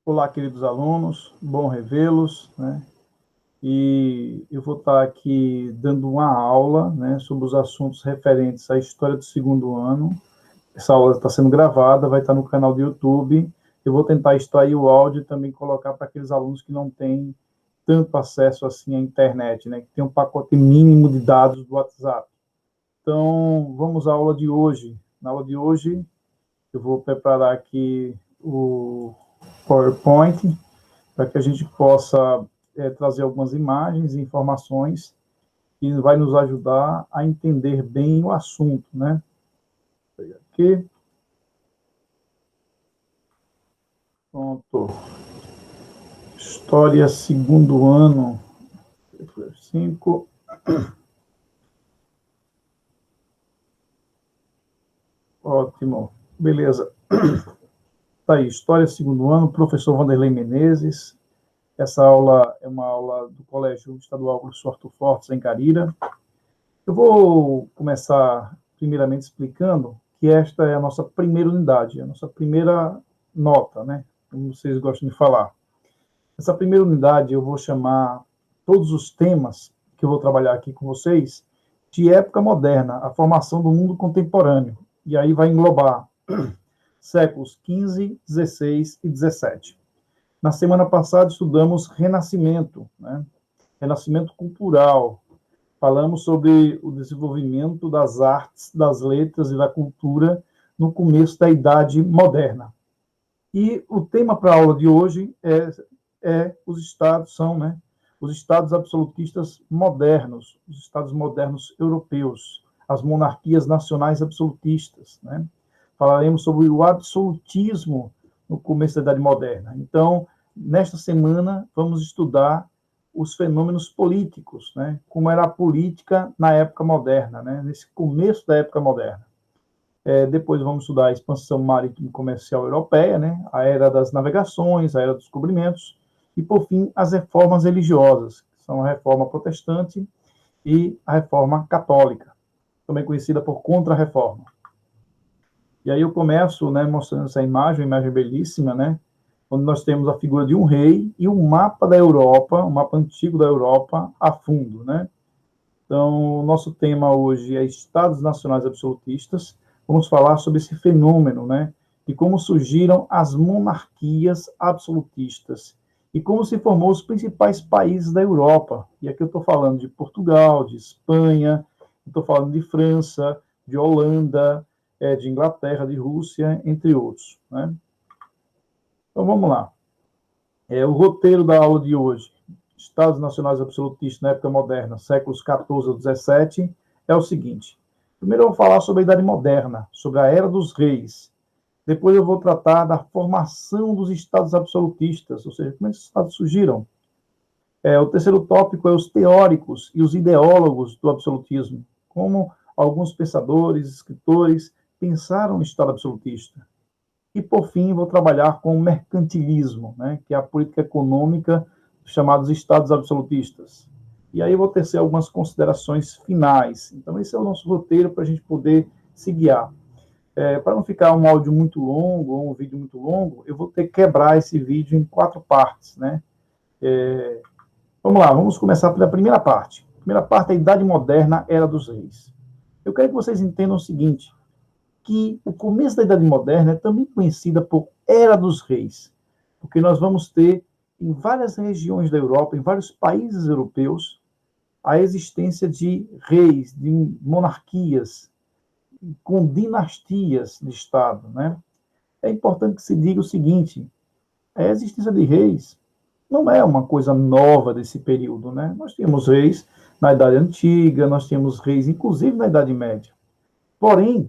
Olá, queridos alunos, bom revê-los, né? E eu vou estar aqui dando uma aula, né, sobre os assuntos referentes à história do segundo ano. Essa aula está sendo gravada, vai estar no canal do YouTube. Eu vou tentar extrair o áudio e também colocar para aqueles alunos que não têm tanto acesso assim à internet, né, que tem um pacote mínimo de dados do WhatsApp. Então, vamos à aula de hoje. Na aula de hoje, eu vou preparar aqui o PowerPoint, para que a gente possa trazer algumas imagens e informações que vai nos ajudar a entender bem o assunto, né? Aqui. Pronto. História segundo ano. 5. Ótimo. Beleza. Tá aí, História segundo ano, professor Vanderlei Menezes. Essa aula é uma aula do Colégio Estadual Professor Arthur Fortes, em Carira. Eu vou começar, primeiramente, explicando que esta é a nossa primeira unidade, a nossa primeira nota, né? Como vocês gostam de falar. Essa primeira unidade eu vou chamar todos os temas que eu vou trabalhar aqui com vocês de época moderna, a formação do mundo contemporâneo. E aí vai englobar séculos XV, XVI e XVII. Na semana passada estudamos Renascimento, né? Renascimento cultural. Falamos sobre o desenvolvimento das artes, das letras e da cultura no começo da Idade Moderna. E o tema para a aula de hoje os estados são, né, os estados absolutistas modernos, os estados modernos europeus, as monarquias nacionais absolutistas, né? Falaremos sobre o absolutismo no começo da Idade Moderna. Então, nesta semana, vamos estudar os fenômenos políticos, né? Como era a política na época moderna, né? Nesse começo da época moderna. Depois vamos estudar a expansão marítima comercial europeia, né? A era das navegações, a era dos descobrimentos, e, por fim, as reformas religiosas, que são a reforma protestante e a reforma católica, também conhecida por Contra-Reforma. E aí eu começo, né, mostrando essa imagem, uma imagem belíssima, né? Onde nós temos a figura de um rei e um mapa da Europa, um mapa antigo da Europa a fundo, né? Então, o nosso tema hoje é Estados Nacionais Absolutistas. Vamos falar sobre esse fenômeno, né? De como surgiram as monarquias absolutistas e como se formou os principais países da Europa. E aqui eu estou falando de Portugal, de Espanha, estou falando de França, de Holanda, de Inglaterra, de Rússia, entre outros, né? Então, vamos lá. O roteiro da aula de hoje, Estados Nacionais Absolutistas na época moderna, séculos XIV ao XVII, é o seguinte. Primeiro eu vou falar sobre a Idade Moderna, sobre a Era dos Reis. Depois eu vou tratar da formação dos estados absolutistas, ou seja, como esses estados surgiram. O terceiro tópico é os teóricos e os ideólogos do absolutismo, como alguns pensadores, escritores, pensaram no estado absolutista. E, por fim, vou trabalhar com o mercantilismo, né, que é a política econômica dos chamados estados absolutistas. E aí vou tecer algumas considerações finais. Então, esse é o nosso roteiro para a gente poder se guiar. Para não ficar um áudio muito longo ou um vídeo muito longo, eu vou ter que quebrar esse vídeo em 4 partes, né? Vamos lá, vamos começar pela primeira parte. A primeira parte é a Idade Moderna, Era dos Reis. Eu quero que vocês entendam o seguinte, que o começo da Idade Moderna é também conhecida por Era dos Reis, porque nós vamos ter em várias regiões da Europa, em vários países europeus, a existência de reis, de monarquias, com dinastias de Estado, né? É importante que se diga o seguinte, a existência de reis não é uma coisa nova desse período, né? Nós tínhamos reis na Idade Antiga, nós tínhamos reis, inclusive, na Idade Média. Porém,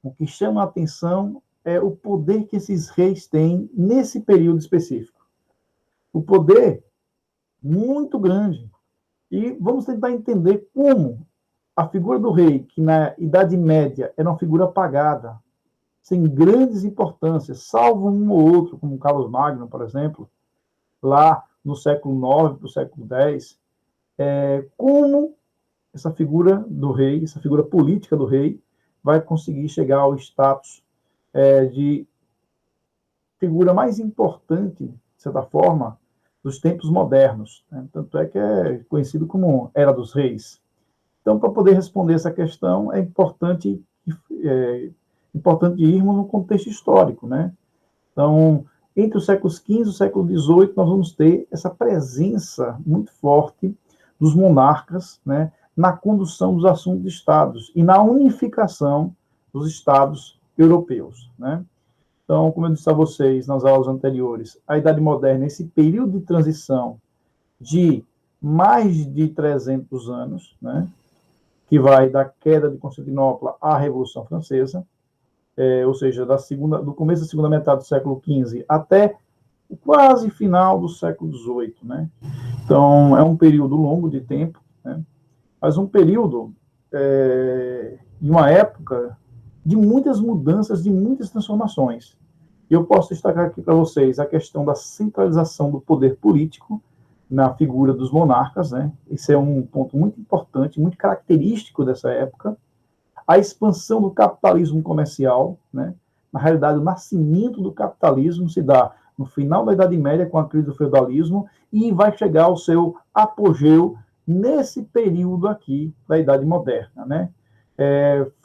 o que chama a atenção é o poder que esses reis têm nesse período específico. O poder muito grande. E vamos tentar entender como a figura do rei, que na Idade Média era uma figura apagada, sem grandes importâncias, salvo um ou outro, como Carlos Magno, por exemplo, lá no século IX para o século X, como essa figura do rei, essa figura política do rei, vai conseguir chegar ao status de figura mais importante, de certa forma, dos tempos modernos, né? Tanto é que é conhecido como Era dos Reis. Então, para poder responder essa questão, é, importante irmos no contexto histórico, né? Então, entre os séculos XV e o século XVIII, nós vamos ter essa presença muito forte dos monarcas, né, na condução dos assuntos de estados e na unificação dos estados europeus, né? Então, como eu disse a vocês nas aulas anteriores, a Idade Moderna, esse período de transição de mais de 300 anos, né, que vai da queda de Constantinopla à Revolução Francesa, ou seja, do começo da segunda metade do século XV até o quase final do século XVIII, né? Então, é um período longo de tempo, né? Mas um período de uma época de muitas mudanças, de muitas transformações. E eu posso destacar aqui para vocês a questão da centralização do poder político na figura dos monarcas, né? Esse é um ponto muito importante, muito característico dessa época. A expansão do capitalismo comercial, né? Na realidade, o nascimento do capitalismo se dá no final da Idade Média, com a crise do feudalismo, e vai chegar ao seu apogeu nesse período aqui da Idade Moderna, né?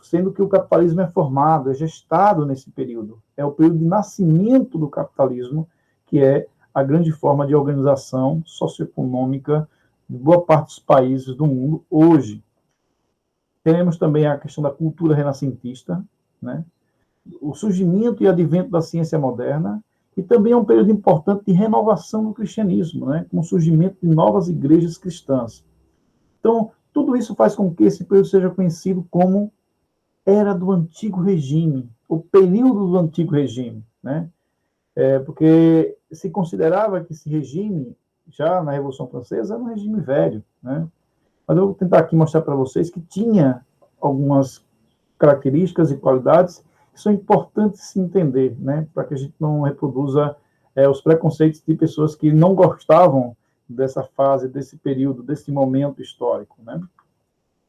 Sendo que o capitalismo é formado, é gestado nesse período. É o período de nascimento do capitalismo, que é a grande forma de organização socioeconômica de boa parte dos países do mundo hoje. Teremos também a questão da cultura renascentista, né? O surgimento e advento da ciência moderna, e também é um período importante de renovação do cristianismo, né? Com o surgimento de novas igrejas cristãs. Então, tudo isso faz com que esse período seja conhecido como Era do Antigo Regime, o período do Antigo Regime, né? Porque se considerava que esse regime, já na Revolução Francesa, era um regime velho, né? Mas eu vou tentar aqui mostrar para vocês que tinha algumas características e qualidades que são importantes se entender, né? Para que a gente não reproduza os preconceitos de pessoas que não gostavam dessa fase, desse período, desse momento histórico, né?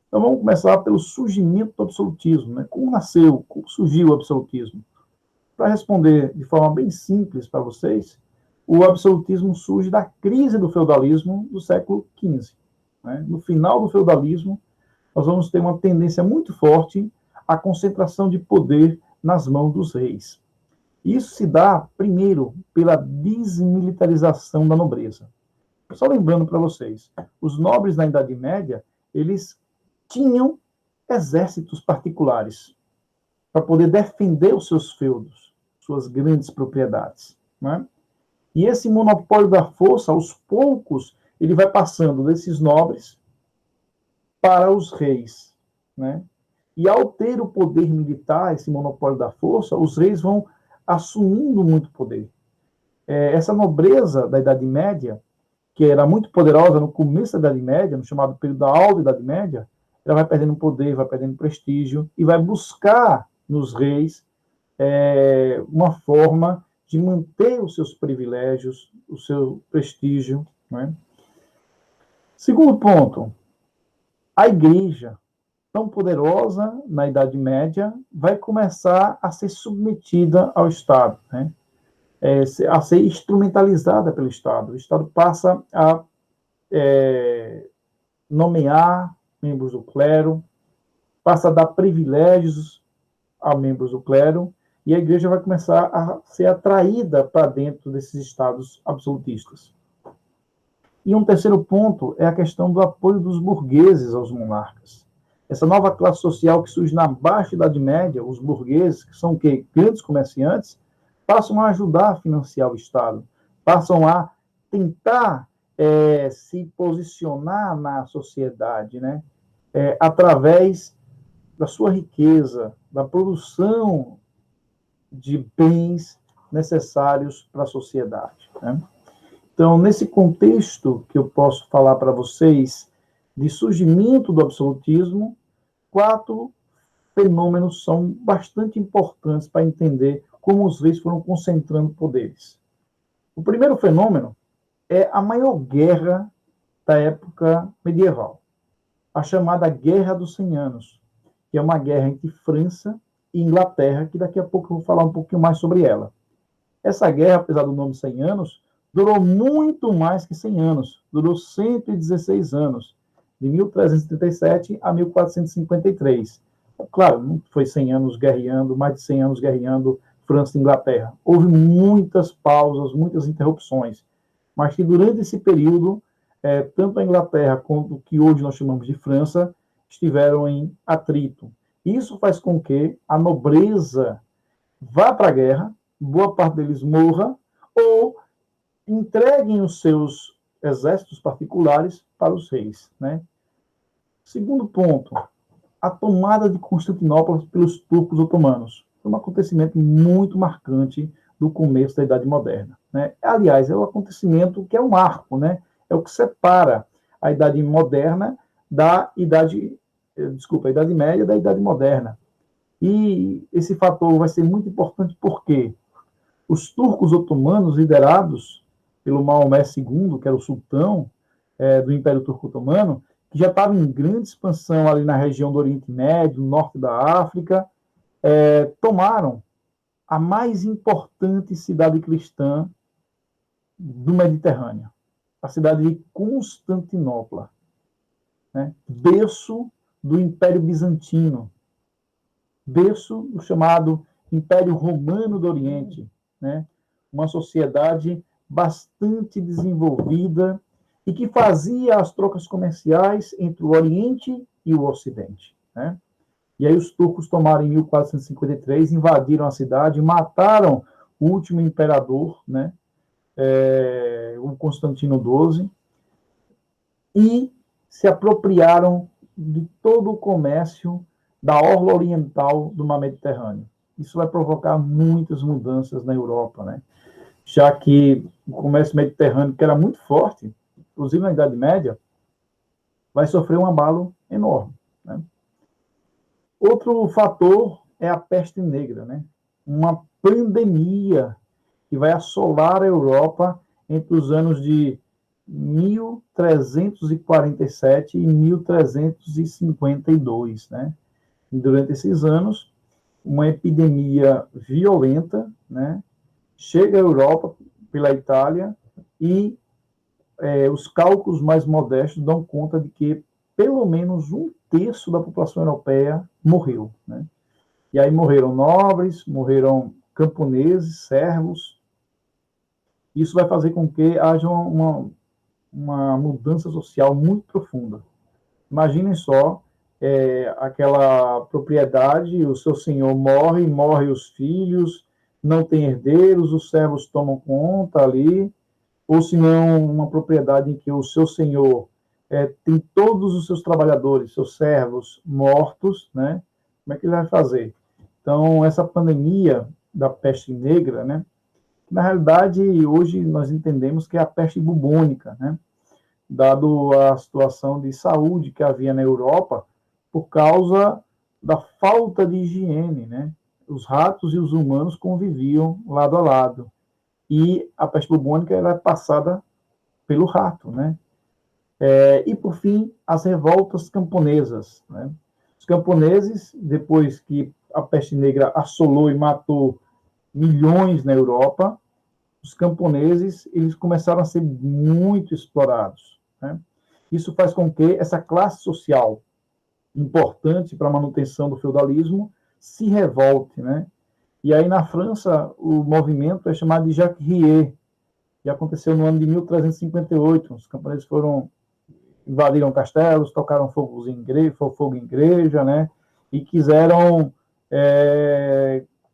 Então vamos começar pelo surgimento do absolutismo, né? Como nasceu, como surgiu o absolutismo? Para responder de forma bem simples para vocês, o absolutismo surge da crise do feudalismo do século XV, né? No final do feudalismo, nós vamos ter uma tendência muito forte à concentração de poder nas mãos dos reis. Isso se dá, primeiro, pela desmilitarização da nobreza. Só lembrando para vocês, os nobres na Idade Média, eles tinham exércitos particulares para poder defender os seus feudos, suas grandes propriedades, né? E esse monopólio da força, aos poucos, ele vai passando desses nobres para os reis, né? E ao ter o poder militar, esse monopólio da força, os reis vão assumindo muito poder. Essa nobreza da Idade Média, que era muito poderosa no começo da Idade Média, no chamado período da Alta Idade Média, ela vai perdendo poder, vai perdendo prestígio e vai buscar nos reis uma forma de manter os seus privilégios, o seu prestígio, né? Segundo ponto, a igreja, tão poderosa na Idade Média, vai começar a ser submetida ao Estado, né? A ser instrumentalizada pelo Estado. O Estado passa a nomear membros do clero, passa a dar privilégios a membros do clero, e a igreja vai começar a ser atraída para dentro desses estados absolutistas. E um terceiro ponto é a questão do apoio dos burgueses aos monarcas. Essa nova classe social que surge na Baixa Idade Média, os burgueses, que são o quê? Grandes comerciantes, passam a ajudar a financiar o Estado, passam a tentar se posicionar na sociedade, né? Através da sua riqueza, da produção de bens necessários para a sociedade, né? Então, nesse contexto que eu posso falar para vocês de surgimento do absolutismo, 4 fenômenos são bastante importantes para entender como os reis foram concentrando poderes. O primeiro fenômeno é a maior guerra da época medieval, a chamada Guerra dos 100 Anos, que é uma guerra entre França e Inglaterra, que daqui a pouco eu vou falar um pouquinho mais sobre ela. Essa guerra, apesar do nome 100 anos, durou muito mais que 100 anos, durou 116 anos, de 1337 a 1453. Claro, não foi 100 anos guerreando, mais de 100 anos guerreando França e Inglaterra. Houve muitas pausas, muitas interrupções, mas que durante esse período, tanto a Inglaterra quanto o que hoje nós chamamos de França, estiveram em atrito. Isso faz com que a nobreza vá para a guerra, boa parte deles morra, ou entreguem os seus exércitos particulares para os reis. Né? Segundo ponto, a tomada de Constantinopla pelos turcos otomanos. Foi um acontecimento muito marcante do começo da Idade Moderna. Né? Aliás, é um acontecimento que é um marco, né? É o que separa a Idade Moderna da Idade, a Idade Média da Idade Moderna. E esse fator vai ser muito importante porque os turcos otomanos, liderados pelo Maomé II, que era o sultão do Império Turco Otomano, que já estava em grande expansão ali na região do Oriente Médio, norte da África, tomaram a mais importante cidade cristã do Mediterrâneo, a cidade de Constantinopla, né? Berço do Império Bizantino, berço do chamado Império Romano do Oriente, né? Uma sociedade bastante desenvolvida e que fazia as trocas comerciais entre o Oriente e o Ocidente. Né? E aí os turcos tomaram em 1453, invadiram a cidade, mataram o último imperador, né? O Constantino XII, e se apropriaram de todo o comércio da orla oriental do mar Mediterrâneo. Isso vai provocar muitas mudanças na Europa, né? Já que o comércio mediterrâneo, que era muito forte, inclusive na Idade Média, vai sofrer um abalo enorme. Né? Outro fator é a peste negra, né? Uma pandemia que vai assolar a Europa entre os anos de 1347 e 1352. Né? E durante esses anos, uma epidemia violenta, né? Chega à Europa pela Itália e os cálculos mais modestos dão conta de que pelo menos um terço da população europeia morreu. Né? E aí morreram nobres, morreram camponeses, servos. Isso vai fazer com que haja uma mudança social muito profunda. Imaginem só, aquela propriedade, o seu senhor morre, morre os filhos, não tem herdeiros, os servos tomam conta ali, ou se não, uma propriedade em que o seu senhor tem todos os seus trabalhadores, seus servos mortos, né? Como é que ele vai fazer? Então, essa pandemia da peste negra, né? Na realidade, hoje nós entendemos que é a peste bubônica, né? Dado a situação de saúde que havia na Europa por causa da falta de higiene, né? Os ratos e os humanos conviviam lado a lado. E a peste bubônica era passada pelo rato, né? E, por fim, as revoltas camponesas. Né? Os camponeses, depois que a peste negra assolou e matou milhões na Europa, os camponeses eles começaram a ser muito explorados. Né? Isso faz com que essa classe social importante para a manutenção do feudalismo se revolte. Né? E aí, na França, o movimento é chamado de Jacques-Rier, e aconteceu no ano de 1358. Os camponeses invadiram castelos, tocaram fogo em igreja, né? E quiseram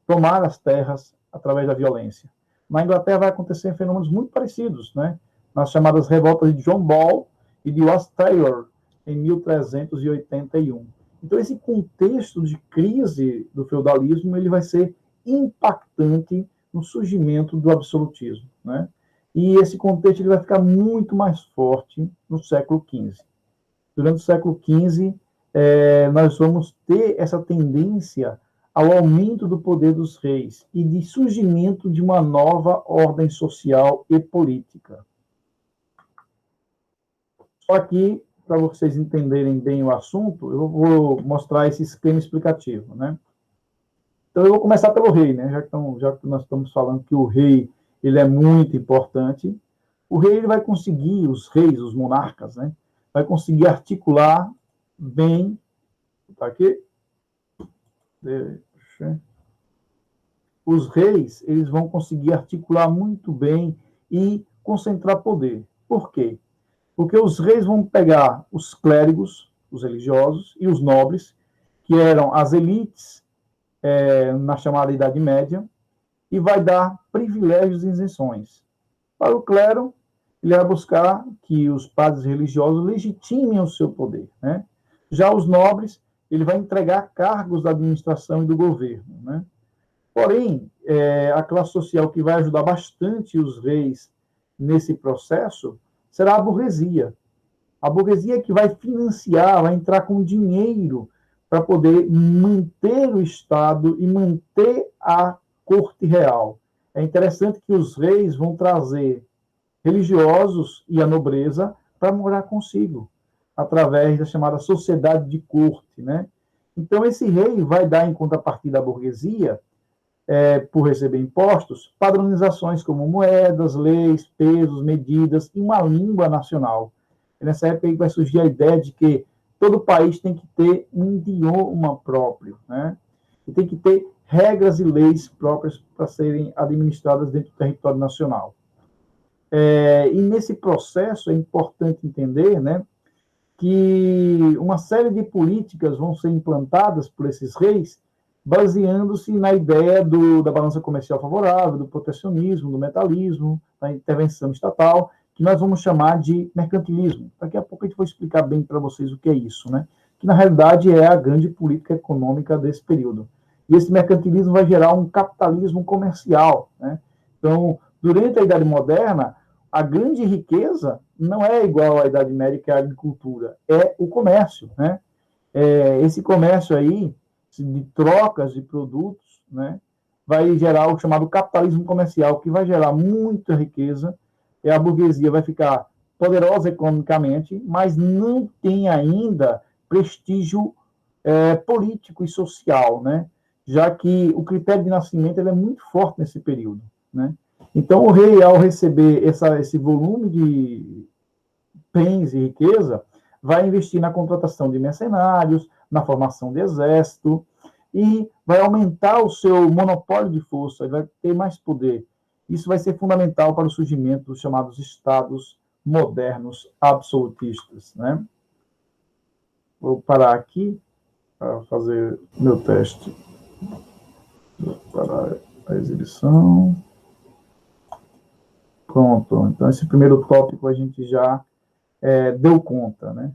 tomar as terras através da violência. Na Inglaterra vai acontecer fenômenos muito parecidos, né? Nas chamadas revoltas de John Ball e de Was Taylor, em 1381. Então, esse contexto de crise do feudalismo ele vai ser impactante no surgimento do absolutismo, né? E esse contexto ele vai ficar muito mais forte no século XV. Durante o século XV, nós vamos ter essa tendência ao aumento do poder dos reis e de surgimento de uma nova ordem social e política. Só que, para vocês entenderem bem o assunto, eu vou mostrar esse esquema explicativo, né? Então, eu vou começar pelo rei, né? Já que nós estamos falando que o rei ele é muito importante, o rei ele vai conseguir, os reis, os monarcas, né? Vai conseguir articular bem, tá aqui? Deixa. Os reis eles vão conseguir articular muito bem e concentrar poder. Por quê? Porque os reis vão pegar os clérigos, os religiosos e os nobres, que eram as elites na chamada Idade Média, e vai dar privilégios e isenções. Para o clero, ele vai buscar que os padres religiosos legitimem o seu poder. Né? Já os nobres, ele vai entregar cargos da administração e do governo. Né? Porém, a classe social que vai ajudar bastante os reis nesse processo será a burguesia. A burguesia que vai financiar, vai entrar com dinheiro para poder manter o Estado e manter a corte real. É interessante que os reis vão trazer religiosos e a nobreza para morar consigo, através da chamada sociedade de corte, né? Então, esse rei vai dar, em contrapartida à burguesia, por receber impostos, padronizações como moedas, leis, pesos, medidas e uma língua nacional. E nessa época aí vai surgir a ideia de que todo país tem que ter um idioma próprio, né? E tem que ter regras e leis próprias para serem administradas dentro do território nacional. E nesse processo é importante entender, né, que uma série de políticas vão ser implantadas por esses reis, baseando-se na ideia da balança comercial favorável, do protecionismo, do metalismo, da intervenção estatal, que nós vamos chamar de mercantilismo. Daqui a pouco a gente vai explicar bem para vocês o que é isso, né? Que na realidade é a grande política econômica desse período. E esse mercantilismo vai gerar um capitalismo comercial, né? Então, durante a Idade Moderna, a grande riqueza não é igual à Idade Média, que é a agricultura, é o comércio, né? Esse comércio aí, de trocas de produtos, né, vai gerar o chamado capitalismo comercial, que vai gerar muita riqueza, e a burguesia vai ficar poderosa economicamente, mas não tem ainda prestígio político e social, né? Já que o critério de nascimento ele é muito forte nesse período, né? Então, o rei, ao receber esse volume de bens e riqueza, vai investir na contratação de mercenários, na formação de exército, e vai aumentar o seu monopólio de força, ele vai ter mais poder. Isso vai ser fundamental para o surgimento dos chamados estados modernos absolutistas, né? Vou parar aqui para fazer meu teste. Vou parar a exibição. Pronto. Então, esse primeiro tópico a gente já deu conta, né?